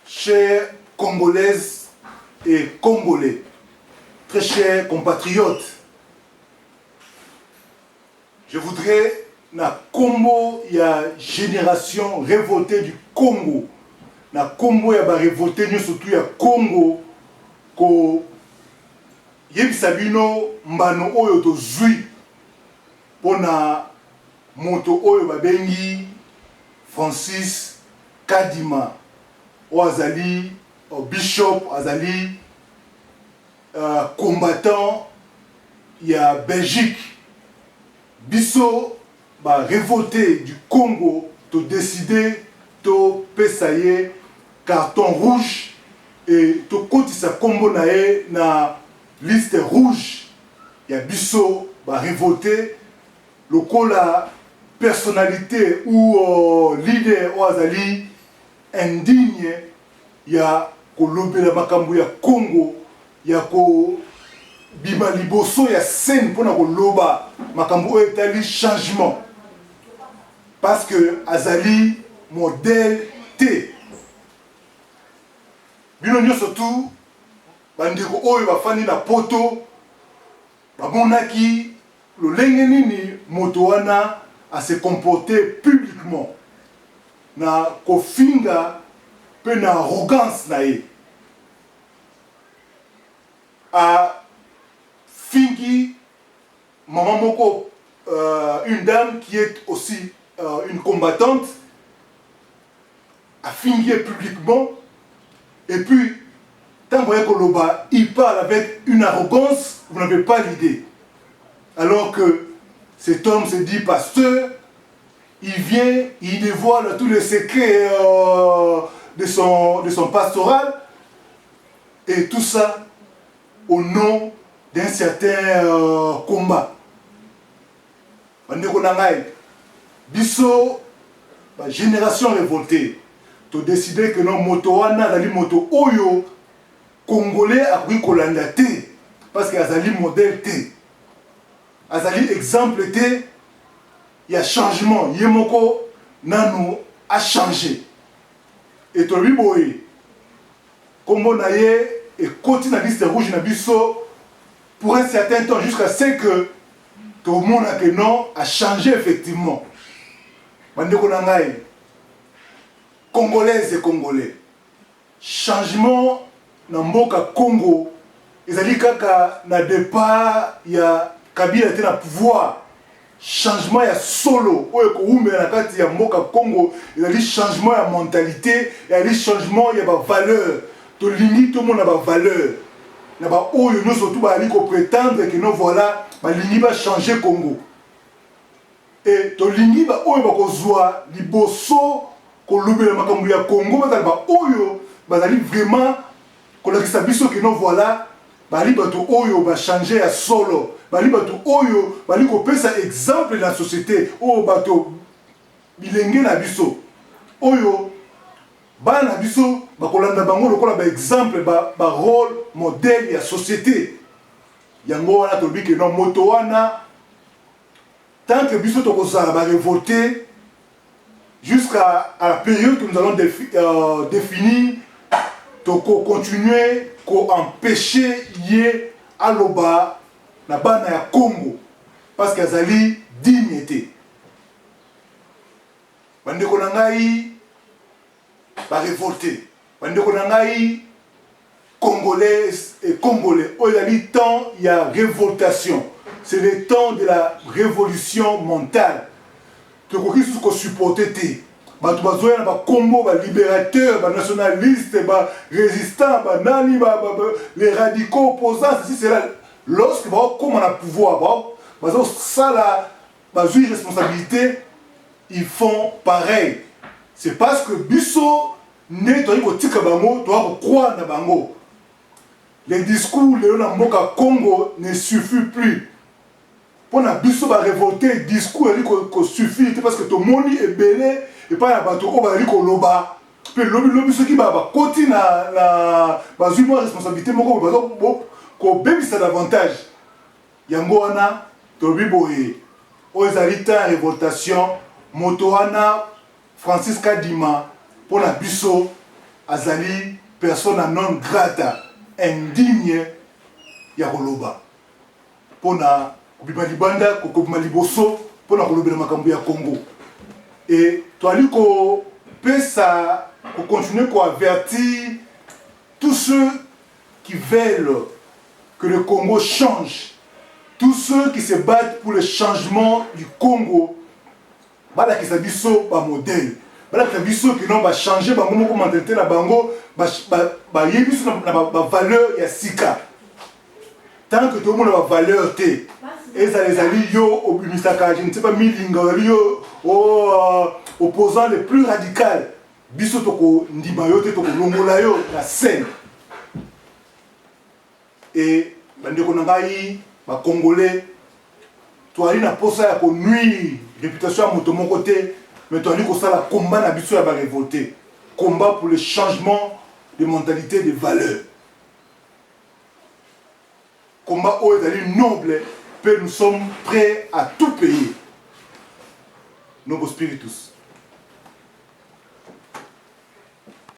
chers Congolaises et Congolais, très chers compatriotes, je voudrais, na Congo, il y a génération révoltée du Congo, na Congo, il y a révolté, surtout il y a Congo, ko yebisabino mbano oyo to zui, pona moto oyo babengi Francis Kadima, Azali, Bishop, Azali, combattant, il y a Belgique. Biso, bah, révolté du Congo, to décidé, to pesaye, carton rouge, et to kotisa Congo nae na liste rouge. Il y a Biso, bah, révolté, le la personnalité ou leader ou Azali indigne, il y a Kolobe la Makambu, il y a Congo, il y a Bima Liboso, il y a scène pour Koloba Makambu est changement. Parce que Azali modèle T. Bino surtout, bandeko oyo bafani na poto, bamonaki le lengenini motoana à se comporter publiquement. Na kofinga pe na arrogance na ye. A fingi maman moko, une dame qui est aussi une combattante, a fingi publiquement, et puis tant que Koloba il parle avec une arrogance, vous n'avez pas l'idée. Alors que cet homme se dit pasteur, il vient, il dévoile tous les secrets de son pastoral, et tout ça au nom d'un certain combat. Biso, génération révoltée, tu as décidé que non, moto wana zali moto oyo, Congolais a pris Kolanda T, parce qu'il y a zali modèle T. Azali exemple T, il y a changement. Yemoko nanu a changé. Et Tobi Boye, Kombo Naye et continue la liste rouge na biso pour un certain temps, jusqu'à ce que tout le monde a que non a changé effectivement. Bandeko Nangaye, Congolaises et Congolais, changement na mboka Congo, ezali kaka na départ ya Kabila était dans le pouvoir. Changement ya solo. Oye ko umbe na kati ya mboka Congo, il y a des changements de mentalité, il y a des changements de valeur. To lingi tout le monde a des valeurs. Na ba oyo nous surtout ba ali ko prétendre que non voilà, ba lingi va changer Congo. Et to lingi ba oyo ba ko zwa liboso ko lobela makambu ya Congo ba oyo ba ali vraiment ko la biso que non voilà. Bali bato oyo ba changer à solo, bali bato oyo bali ko pesa exemple dans la société, o bato bilenge na biso oyo ba na biso ba kolanda bango lokola ba exemple ba rôle modèle ya société. Yango wana to bi que non moto wana tant que biso to kozala ba révolter jusqu'à la période que nous allons définir, to continuer ko empêcher yé aloba na bana ya Congo parce que azali dignité. Bandeko na ngai ba révolté. Bandeko na ngai Congolais et Congolais, il y a le temps, il y a révoltation. C'est le temps de la révolution mentale. Que qui se supporter té. Bato bazoya na ba Congo ba libérateur, ba nationaliste, ba résistant, ba nani les radicaux opposants, ceci c'est là lorsque ba comme on a pouvoir, ba ça la bazui responsabilité, ils font pareil. C'est parce que biso ne to ko tika bango, to ko croire na bango. Les discours le na mboka Congo ne suffit plus. Pour na biso ba révolter discours ko suffit parce que to moni est belé. Et pas la bateau au bali koloba pe lobi ceux qui ba koti na bazui mo responsabilité moko bazo ko bebisa davantage yango wana to biboye o ezalita révoltation moto wana Francis Kadima pour la biso azali persona non grata indigne ya koloba pona kobima libanda kokobima liboso pona kolobela makambo ya Congo. Et toali kopesa continuer avertir tous ceux qui veulent que le Congo change, tous ceux qui se battent pour le changement du Congo. Bala ki sa biso ba modèle, bala ki sa biso qui non ba changer ba momo ko mentalité na bango ba yebiso na ba valeur ya sika. Tant que tout le monde a valeur té et ça les alliés yo obimisaka, je ne sais pas milinga yo opposant le plus radical biso toko ndima yo te toko longola yo na scène. Et bandeko na ngai ba congolais toali na posa ya ko nuire réputation à moto mon côté, mais tu as dit que ça la combat na biso ya ba révolter, combat pour le changement de mentalité, de valeurs, combat où est noble, que nous sommes prêts à tout payer. Nos spiritus.